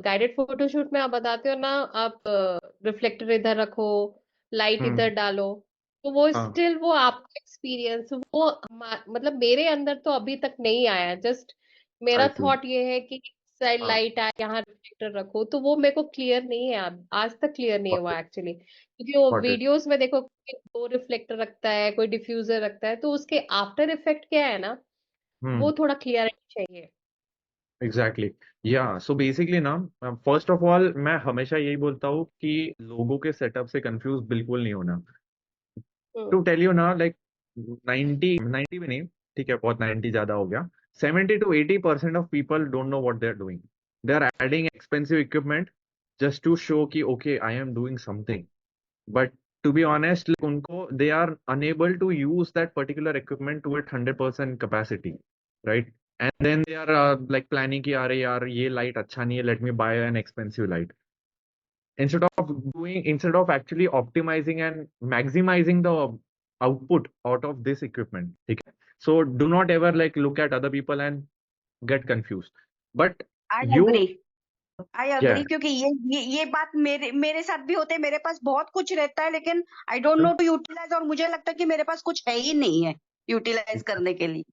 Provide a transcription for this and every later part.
Guided photoshoot में आप बताते हो ना, आप रिफ्लेक्टर इधर रखो, लाइट इधर हम्म। डालो, तो वो हाँ। स्टिल वो आपका एक्सपीरियंस, वो मतलब मेरे अंदर तो अभी तक नहीं आया। जस्ट मेरा आई सी। थॉट ये है कि साइड हाँ। लाइट आए, यहाँ रिफ्लेक्टर रखो, तो वो मेरे को क्लियर नहीं है, आज तक क्लियर नहीं गॉट हुआ इट। एक्चुअली। क्योंकि वो गॉट इट। वीडियोस में देखो कि दो रिफ्लेक्टर रखता है, कोई डिफ्यूजर रखता है, तो उसके आफ्टर इफेक्ट क्या है ना, वो हम्म। थोड़ा क्लियरिटी चाहिए। एग्जैक्टली। या सो बेसिकली ना, फर्स्ट ऑफ ऑल मैं हमेशा यही बोलता हूँ कि लोगों के सेटअप से कंफ्यूज बिल्कुल नहीं होना। हम्म। टू टेल यू ना, लाइक 90 भी नहीं, ठीक है, बहुत 90 ज्यादा हो गया, 70 to 80% of people don't know what they are doing. They are adding expensive equipment just to show कि okay I am doing something, but to be honest, like, उनको they are unable to use that particular equipment to its 100% capacity, right? And then they are like planning कि अरे यार ये light अच्छा नहीं है, let me buy an expensive light, instead of actually optimizing and maximizing the output out of this equipment, ठीक है? So do not ever like look at other people and get confused, but I you, agree, I yeah. Agree, क्योंकि ये बात मेरे मेरे साथ भी होते है। मेरे पास बहुत कुछ रहता है, लेकिन I don't know to utilize, और मुझे लगता है कि मेरे पास कुछ है ही नहीं है यूटिलाइज करने के लिए।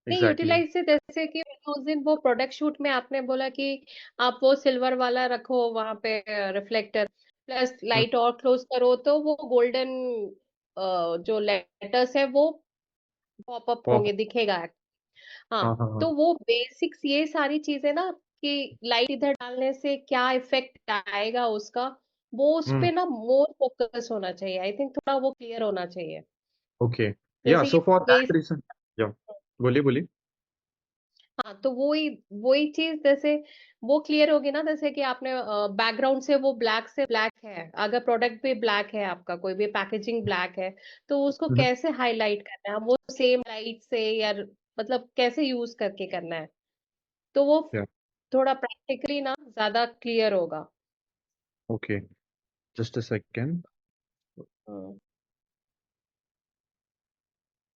नहीं, Exactly. यूटिलाइज से जैसे कि उस दिन वो प्रोडक्ट शूट में आपने बोला कि आप वो सिल्वर वाला रखो वहां पे, रिफ्लेक्टर प्लस हम्म। लाइट और क्लोज करो, तो वो गोल्डन जो लेटर्स है वो पॉपअप Pop. होंगे, दिखेगा। हाँ, हाँ हाँ हाँ। तो वो बेसिक्स ये सारी चीजें ना, कि लाइट इधर डालने से क्या इफेक्ट आएगा उसका, वो उस हम्म। पे ना मोर फोकस होना चाहिए। आई थिंक थोड़ा वो क्लियर होना चाहिए। Okay. Yeah, जैसे so for ये that reason, yeah. बोलिए बोलिए। हाँ, तो वही वही चीज, जैसे वो क्लियर होगी ना, जैसे कि आपने बैकग्राउंड से वो ब्लैक से ब्लैक है, अगर प्रोडक्ट भी ब्लैक है, आपका कोई भी पैकेजिंग ब्लैक है, तो उसको हम्म। कैसे हाईलाइट करना है, वो सेम लाइट से, या मतलब कैसे यूज करके करना है, तो वो Yeah. थोड़ा प्रैक्टिकली ना ज्यादा क्लियर होगा। Okay. Just a second. Hmm.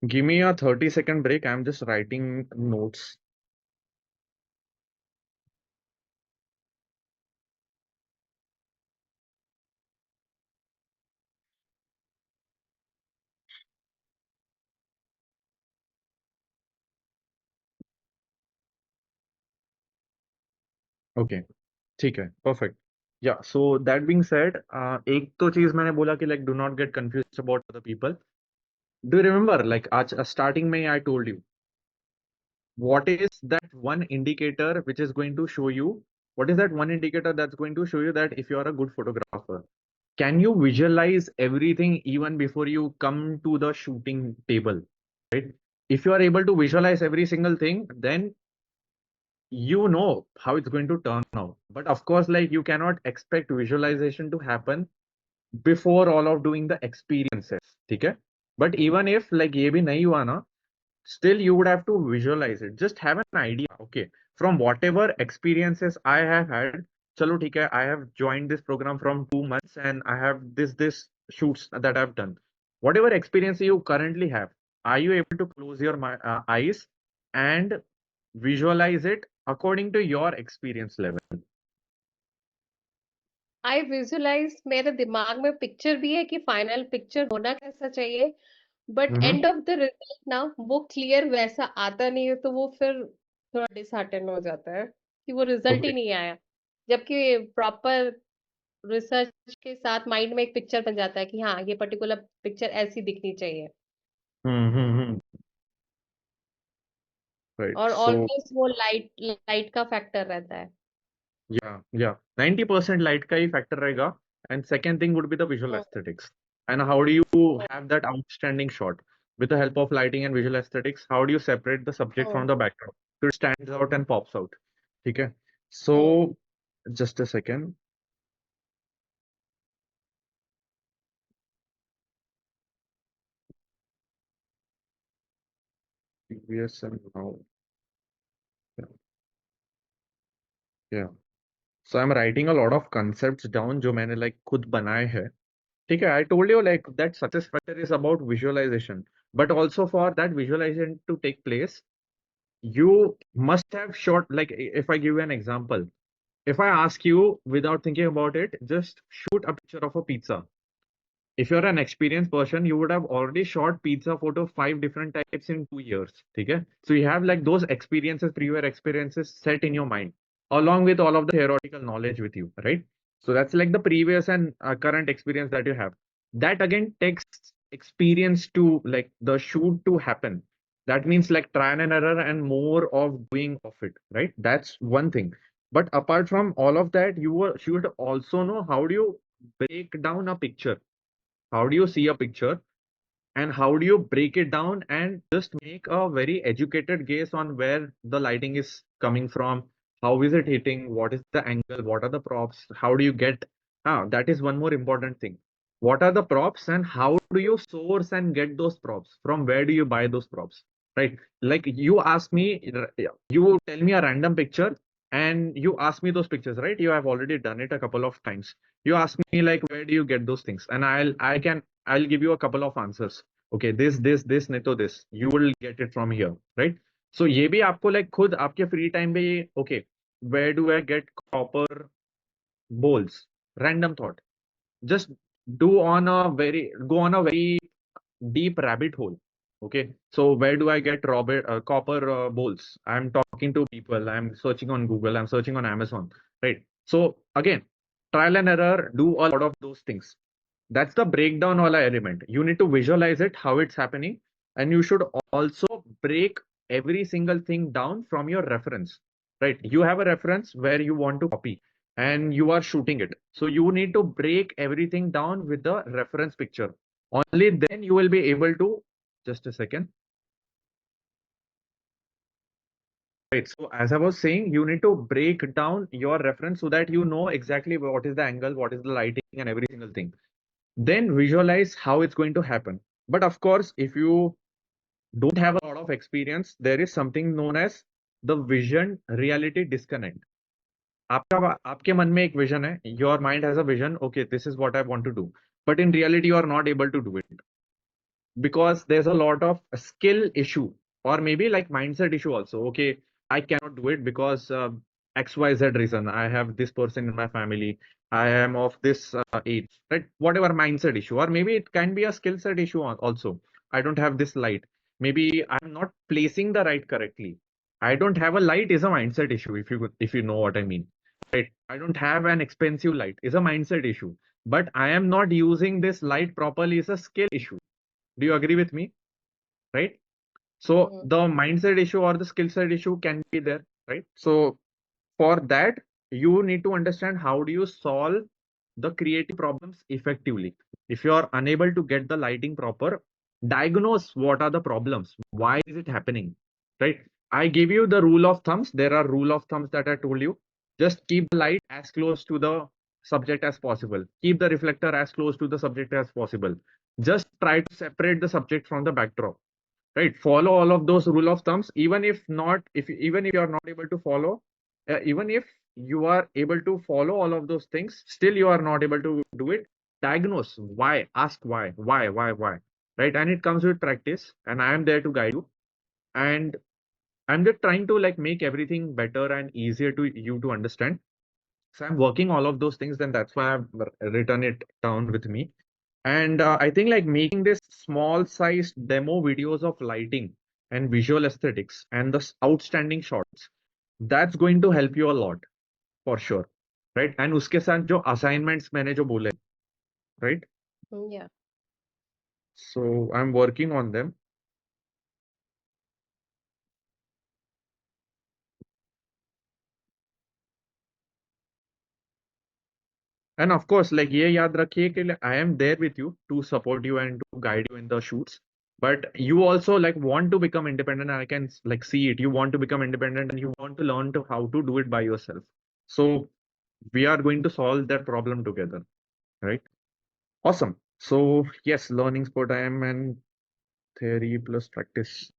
Give me a 30-second break. I'm just writing notes. Okay. ठीक है, perfect. Yeah, so that being said, एक तो चीज मैंने बोला कि like do not get confused about other people. Do you remember like आज starting में I told you what is that one indicator which is going to show you, what is that one indicator that's going to show you that if you are a good photographer? Can you visualize everything even before you come to the shooting table, right? If you are able to visualize every single thing, then you know how it's going to turn out. But of course, like you cannot expect visualization to happen before all of doing the experiences, ठीक है? But even if like ये भी नहीं हुआ ना, still you would have to visualize it. Just have an idea, okay, from whatever experiences I have had. Chalo theek hai, I have joined this program from 2 months and I have this shoots that I've done. Whatever experience you currently have, are you able to close your eyes and visualize it according to your experience level? I visualize, मेरे दिमाग में picture भी है कि final picture होना कैसा चाहिए, but Mm-hmm. End of the result ना वो क्लियर वैसा आता नहीं है, तो वो फिर थोड़ा डिसहार्टन हो जाता है कि वो रिजल्ट ही Okay. नहीं आया। जबकि प्रॉपर रिसर्च के साथ माइंड में एक पिक्चर बन जाता है कि हाँ, ये पर्टिकुलर पिक्चर ऐसी दिखनी चाहिए, Mm-hmm. Right. और So ऑलवेज वो लाइट लाइट का फैक्टर रहता है। yeah, 90% light का ही factor रहेगा. And second thing would be the visual hmm. aesthetics. And how do you have that outstanding shot? With the help of lighting and visual aesthetics, how do you separate the subject hmm. from the background so it stands out and pops out? ठीक है? हम्म। So just a second. Yes and now. Yeah. Yeah. So I'm writing a lot of concepts down जो मैंने like खुद बनाए हैं. ठीक है, I told you like that success factor is about visualization, but also for that visualization to take place, you must have shot, like if I give you an example, if I ask you without thinking about it, just shoot a picture of a pizza. If you're an experienced person, you would have already shot pizza photo 5 different types in 2 years. Okay? So you have like those experiences, previous experiences set in your mind, along with all of the theoretical knowledge with you, right? So that's like the previous and current experience that you have. That again takes experience to like the shoot to happen. That means like trial and error and more of doing of it, right? That's one thing. But apart from all of that, should also know how do you break down a picture, how do you see a picture, and how do you break it down and just make a very educated guess on where the lighting is coming from, how is it hitting, what is the angle, what are the props, how do you get, that is one more important thing. What are the props and how do you source and get those props? From where do you buy those props? Right? Like you ask me, you tell me a random picture and you ask me those pictures, right? You have already done it a couple of times. You ask me like, where do you get those things? And I'll give you a couple of answers. Okay, this नहीं तो this, you will get it from here, right? So ये भी आपको like खुद आपके free time पे ये, okay, where do I get copper bowls? Random thought. Just go on a very deep rabbit hole. Okay, so where do I get copper bowls? I'm talking to people, I'm searching on Google, I'm searching on Amazon, right? So again, trial and error, do a lot of those things. That's the breakdown wala element. You need to visualize it, how it's happening, and you should also break every single thing down from your reference, right? You have a reference where you want to copy and you are shooting it. So you need to break everything down with the reference picture. Only then you will be able to, just a second. Right. So as I was saying, you need to break down your reference so that you know exactly what is the angle, what is the lighting and every single thing. Then visualize how it's going to happen. But of course, if you don't have a lot of experience, there is something known as the vision reality disconnect. आपके मन में एक vision है, your mind has a vision, okay, this is what I want to do. But in reality, you are not able to do it because there's a lot of skill issue or maybe like mindset issue also. Okay, I cannot do it because XYZ reason. I have this person in my family. I am of this age, right? Whatever mindset issue, or maybe it can be a skill set issue also. I don't have this light. Maybe I'm not placing the light correctly. I don't have a light is a mindset issue if you know what I mean. Right. I don't have an expensive light is a mindset issue. But I am not using this light properly is a skill issue. Do you agree with me? Right? So the mindset issue or the skill set issue can be there, right? So for that, you need to understand how do you solve the creative problems effectively. If you are unable to get the lighting proper, diagnose what are the problems. Why is it happening? Right? I give you the rule of thumbs. There are rule of thumbs that I told you. Just keep the light as close to the subject as possible. Keep the reflector as close to the subject as possible. Just try to separate the subject from the backdrop. Right? Follow all of those rule of thumbs. Even if you are not able to follow, even if you are able to follow all of those things, still you are not able to do it. Diagnose why. Ask why. Right? And it comes with practice. And I am there to guide you. And I'm just trying to like make everything better and easier to you to understand. So I'm working all of those things, then that's why I've written it down with me. And I think like making this small sized demo videos of lighting and visual aesthetics and the outstanding shots, that's going to help you a lot for sure. Right? And uske साथ जो assignments मैंने जो बोले, right? Yeah. So I'm working on them. And of course, like ये याद रखिए कि I am there with you to support you and to guide you in the shoots. But you also like want to become independent. I can like see it. You want to become independent and you want to learn to how to do it by yourself. So we are going to solve that problem together, right? Awesome. So yes, learning sport I am and theory plus practice.